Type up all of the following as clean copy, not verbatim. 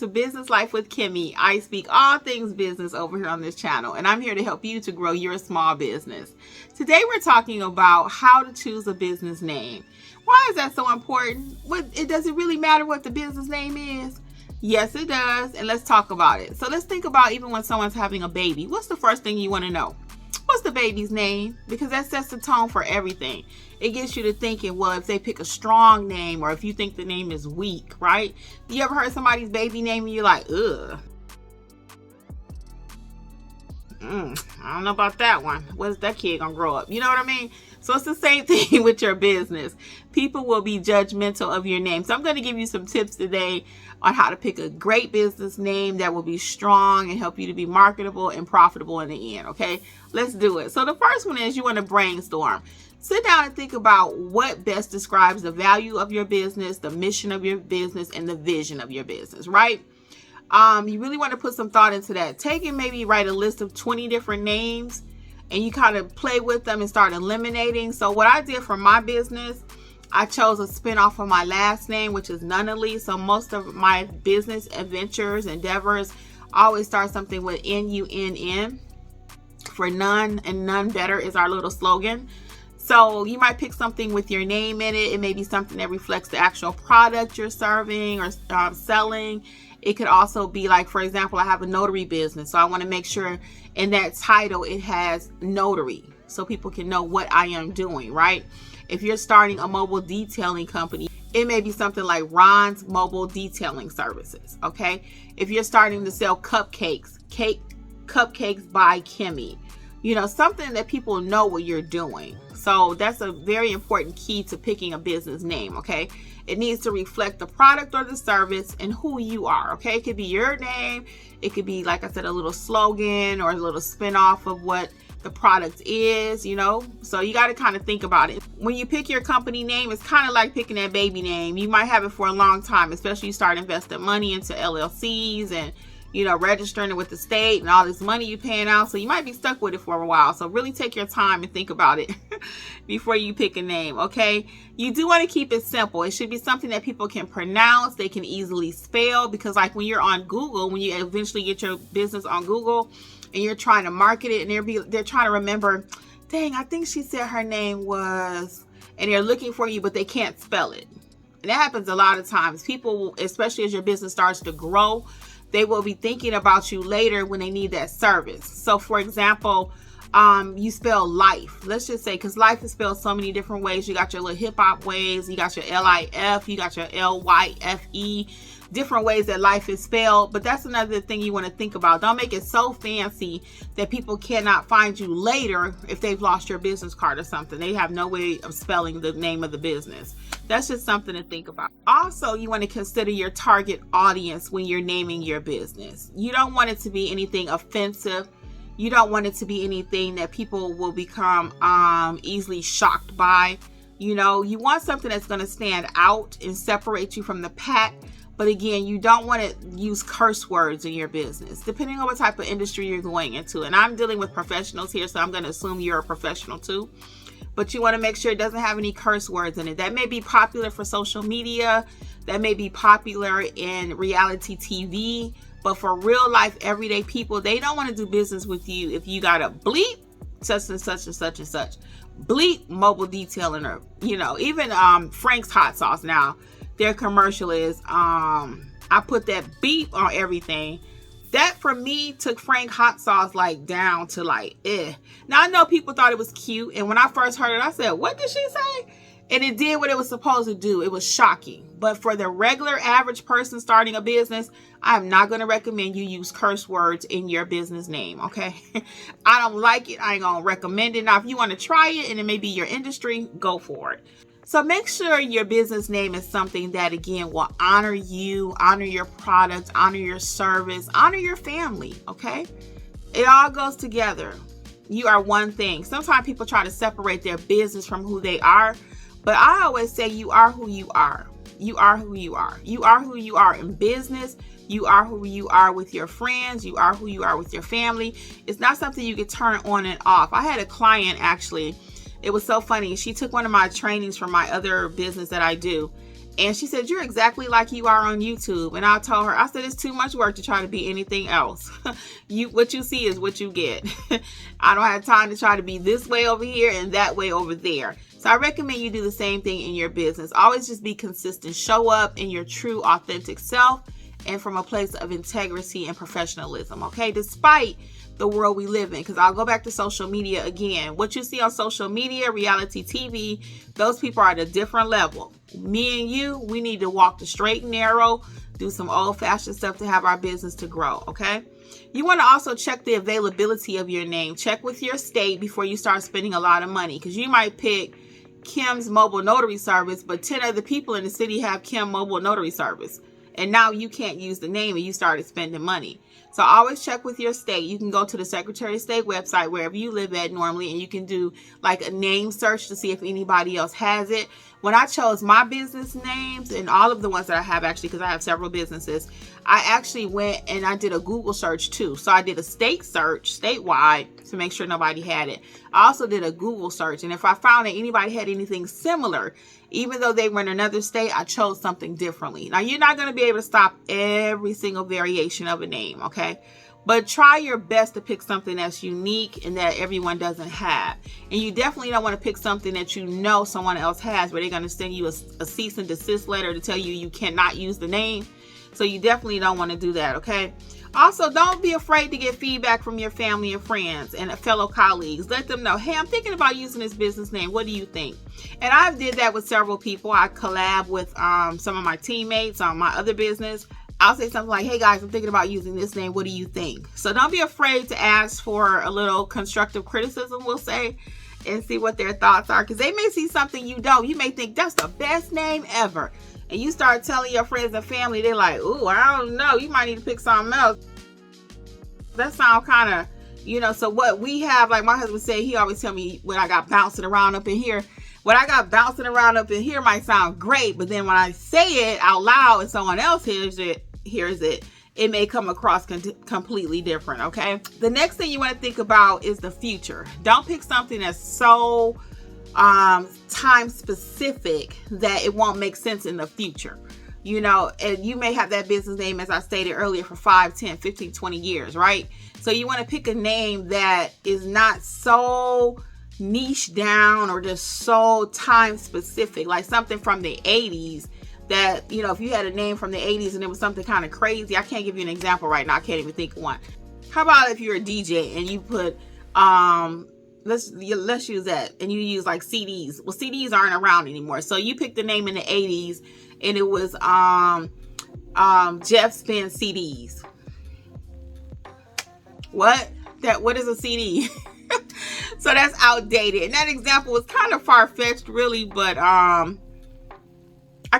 to Business Life with Kimmi. I speak all things business over here on this channel, and I'm here to help you to grow your small business. Today we're talking about how to choose a business name. Why is that so important? Does it really matter what the business name is? Yes, it does, and let's talk about it. So let's think about even when someone's having a baby. What's the first thing you want to know? What's the baby's name? Because that sets the tone for everything. It gets you to thinking, well, if they pick a strong name or if you think the name is weak, right? You ever heard somebody's baby name and you're like, ugh. I don't know about that one. When's that kid gonna grow up? You know what I mean? So it's the same thing with your business. People will be judgmental of your name. So I'm going to give you some tips today on how to pick a great business name that will be strong and help you to be marketable and profitable in the end. Okay, let's do it. So the first one is you want to brainstorm. Sit down and think about what best describes the value of your business, the mission of your business, and the vision of your business, right? You really want to put some thought into that. Take and maybe write a list of 20 different names and you kind of play with them and start eliminating. So what I did for my business, I chose a spinoff of my last name, which is Nunnally. So most of my business adventures, endeavors, always start something with N-U-N-N for none, and none better is our little slogan. So you might pick something with your name in it. It may be something that reflects the actual product you're serving or selling. It could also be like, for example, I have a notary business. So I want to make sure in that title it has notary so people can know what I am doing, right? If you're starting a mobile detailing company, it may be something like Ron's Mobile Detailing Services, okay? If you're starting to sell cupcakes, Cupcakes by Kimmi, you know, something that people know what you're doing. So that's a very important key to picking a business name, okay? It needs to reflect the product or the service and who you are, okay? It could be your name. It could be, like I said, a little slogan or a little spin-off of what the product is, you know? So you got to kind of think about it. When you pick your company name, it's kind of like picking that baby name. You might have it for a long time, especially you start investing money into LLCs and, you know, registering it with the state and all this money you're paying out. So you might be stuck with it for a while. So really take your time and think about it before you pick a name, okay? You do want to keep it simple. It should be something that people can pronounce, they can easily spell, because like when you're on Google, when you eventually get your business on Google and you're trying to market it and they're trying to remember, dang, I think she said her name was, and they're looking for you, but they can't spell it. And that happens a lot of times. People, especially as your business starts to grow, they will be thinking about you later when they need that service. So for example, you spell life. Let's just say, because life is spelled so many different ways. You got your little hip hop ways. You got your L-I-F. You got your L-Y-F-E. Different ways that life is spelled. But that's another thing you want to think about. Don't make it so fancy that people cannot find you later if they've lost your business card or something. They have no way of spelling the name of the business. That's just something to think about. Also, you want to consider your target audience when you're naming your business. You don't want it to be anything offensive. You don't want it to be anything that people will become easily shocked by. You know, you want something that's going to stand out and separate you from the pack. But again, you don't want to use curse words in your business, depending on what type of industry you're going into. And I'm dealing with professionals here, so I'm going to assume you're a professional too. But you want to make sure it doesn't have any curse words in it. That may be popular for social media. That may be popular in reality TV. But for real life, everyday people, they don't want to do business with you if you got a bleep such and such and such and such. Bleep mobile detailing, or, you know, even Frank's hot sauce now. Their commercial is, I put that beep on everything. That for me took Frank hot sauce like down to like, eh. Now I know people thought it was cute. And when I first heard it, I said, what did she say? And it did what it was supposed to do. It was shocking. But for the regular average person starting a business, I'm not going to recommend you use curse words in your business name, okay? I don't like it. I ain't going to recommend it. Now, if you want to try it and it may be your industry, go for it. So make sure your business name is something that, again, will honor you, honor your product, honor your service, honor your family, okay? It all goes together. You are one thing. Sometimes people try to separate their business from who they are, but I always say you are who you are. You are who you are. You are who you are in business. You are who you are with your friends. You are who you are with your family. It's not something you can turn on and off. I had a client, actually. It was so funny. She took one of my trainings from my other business that I do. And she said, you're exactly like you are on YouTube. And I told her, I said, it's too much work to try to be anything else. What you see is what you get. I don't have time to try to be this way over here and that way over there. So I recommend you do the same thing in your business. Always just be consistent. Show up in your true, authentic self and from a place of integrity and professionalism, okay? Despite the world we live in, because I'll go back to social media again. What you see on social media, reality TV, those people are at a different level. Me and you, we need to walk the straight and narrow, do some old-fashioned stuff to have our business to grow, okay? You want to also check the availability of your name. Check with your state before you start spending a lot of money, because you might pick Kim's Mobile Notary Service, but 10 other people in the city have Kim Mobile Notary Service. And now you can't use the name and you started spending money. So always check with your state. You can go to the Secretary of State website, wherever you live at normally, and you can do like a name search to see if anybody else has it. When I chose my business names, and all of the ones that I have actually, because I have several businesses, I actually went and I did a Google search too. So I did a state search statewide to make sure nobody had it. I also did a Google search. And if I found that anybody had anything similar, even though they were in another state, I chose something differently. Now, you're not going to be able to stop every single variation of a name, okay? But try your best to pick something that's unique and that everyone doesn't have. And you definitely don't want to pick something that you know someone else has, where they're going to send you a cease and desist letter to tell you you cannot use the name. So you definitely don't want to do that, okay? Also, don't be afraid to get feedback from your family and friends and fellow colleagues. Let them know, hey, I'm thinking about using this business name. What do you think? And I did that with several people. I collab with some of my teammates on my other business. I'll say something like, hey guys, I'm thinking about using this name. What do you think? So don't be afraid to ask for a little constructive criticism, we'll say, and see what their thoughts are. Because they may see something you don't. You may think that's the best name ever. And you start telling your friends and family, they're like, ooh, I don't know. You might need to pick something else. That sounds kind of, so what we have, like my husband said, he always tell me when I got bouncing around up in here, what I got bouncing around up in here might sound great, but then when I say it out loud and someone else hears it, it may come across completely different, okay? The next thing you want to think about is the future. Don't pick something that's so time specific that it won't make sense in the future. And you may have that business name, as I stated earlier, for 5, 10, 15, 20 years, right? So you want to pick a name that is not so niche down or just so time specific, like something from the 80s that, if you had a name from the 80s and it was something kind of crazy. I can't give you an example right now. I can't even think of one. How about if you're a DJ and you put, let's use that, and you use like CDs. Well, CDs aren't around anymore. So you picked the name in the 80s and it was Jeff Spin CDs. What is a CD? So that's outdated. And that example was kind of far-fetched really, but I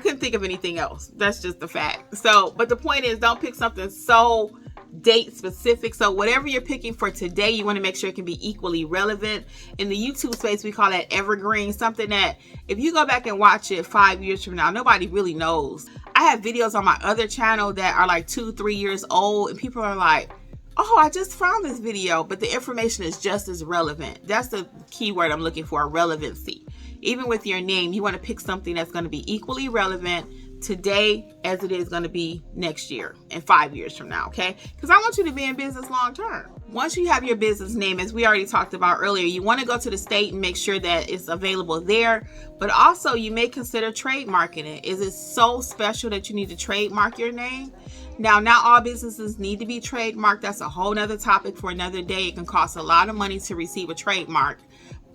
couldn't think of anything else. That's just the fact. So, but the point is, don't pick something so date specific. So whatever you're picking for today, you want to make sure it can be equally relevant. In the YouTube space, we call that evergreen, something that if you go back and watch it 5 years from now, nobody really knows. I have videos on my other channel that are like 2-3 years old, and people are like, oh, I just found this video, but the information is just as relevant. That's the key word I'm looking for, relevancy. Even with your name, you want to pick something that's going to be equally relevant today as it is going to be next year and 5 years from now, okay? Because I want you to be in business long term. Once you have your business name, as we already talked about earlier, you want to go to the state and make sure that it's available there. But also, you may consider trademarking it. Is it so special that you need to trademark your name? Now, not all businesses need to be trademarked. That's a whole nother topic for another day. It can cost a lot of money to receive a trademark,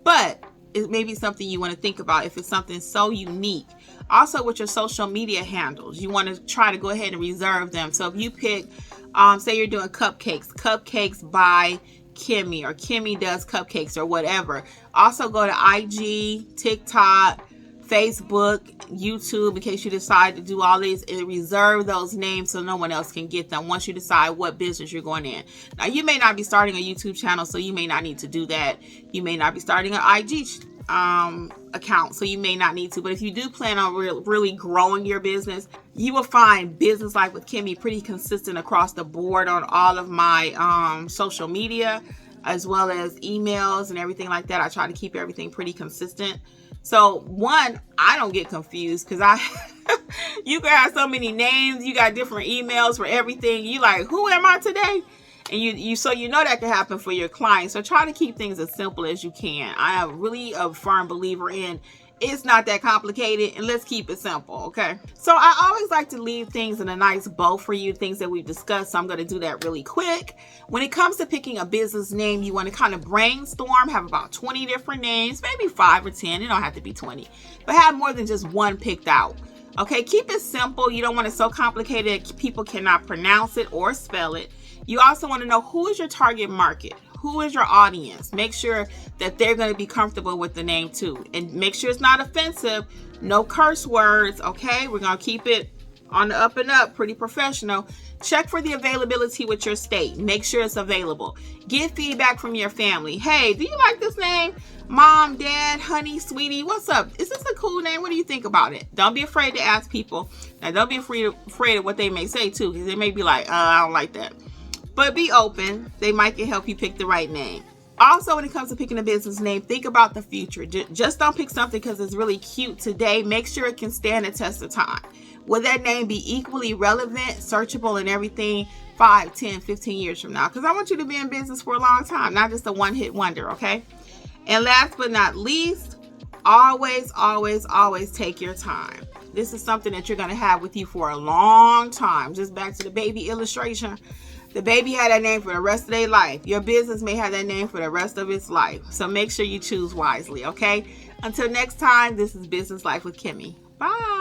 but it may be something you want to think about if it's something so unique. Also, with your social media handles, you want to try to go ahead and reserve them. So if you pick, say you're doing cupcakes by Kimmi, or Kimmi does cupcakes, or whatever. Also go to IG, TikTok, Facebook, YouTube, in case you decide to do all these, and reserve those names so no one else can get them once you decide what business you're going in. Now, you may not be starting a YouTube channel, so you may not need to do that. You may not be starting an IG account, so you may not need to. But if you do plan on really growing your business, you will find Business Life with Kimmi pretty consistent across the board on all of my social media, as well as emails and everything like that. I try to keep everything pretty consistent. So one, I don't get confused because you can have so many names, you got different emails for everything. You like, who am I today? And you so you know that can happen for your clients. So try to keep things as simple as you can. I am really a firm believer in it's not that complicated, and let's keep it simple, okay? So I always like to leave things in a nice bow for you, things that we've discussed. So I'm going to do that really quick. When it comes to picking a business name, you want to kind of brainstorm, have about 20 different names, maybe 5 or 10. It don't have to be 20, but have more than just one picked out. Okay, keep it simple. You don't want it so complicated people cannot pronounce it or spell it. You also want to know who is your target market. Who is your audience? Make sure that they're going to be comfortable with the name too. And make sure it's not offensive. No curse words, okay? We're going to keep it on the up and up, pretty professional. Check for the availability with your state. Make sure it's available. Get feedback from your family. Hey, do you like this name? Mom, dad, honey, sweetie, what's up? Is this a cool name? What do you think about it? Don't be afraid to ask people. Now, don't be afraid of what they may say too, because they may be like, I don't like that. But be open. They might can help you pick the right name. Also, when it comes to picking a business name, think about the future. Just don't pick something because it's really cute today. Make sure it can stand the test of time. Will that name be equally relevant, searchable, and everything 5, 10, 15 years from now? Because I want you to be in business for a long time, not just a one-hit wonder, okay? And last but not least, always, always, always take your time. This is something that you're going to have with you for a long time. Just back to the baby illustration. The baby had that name for the rest of their life. Your business may have that name for the rest of its life. So make sure you choose wisely, okay? Until next time, this is Business Life with Kimmi. Bye.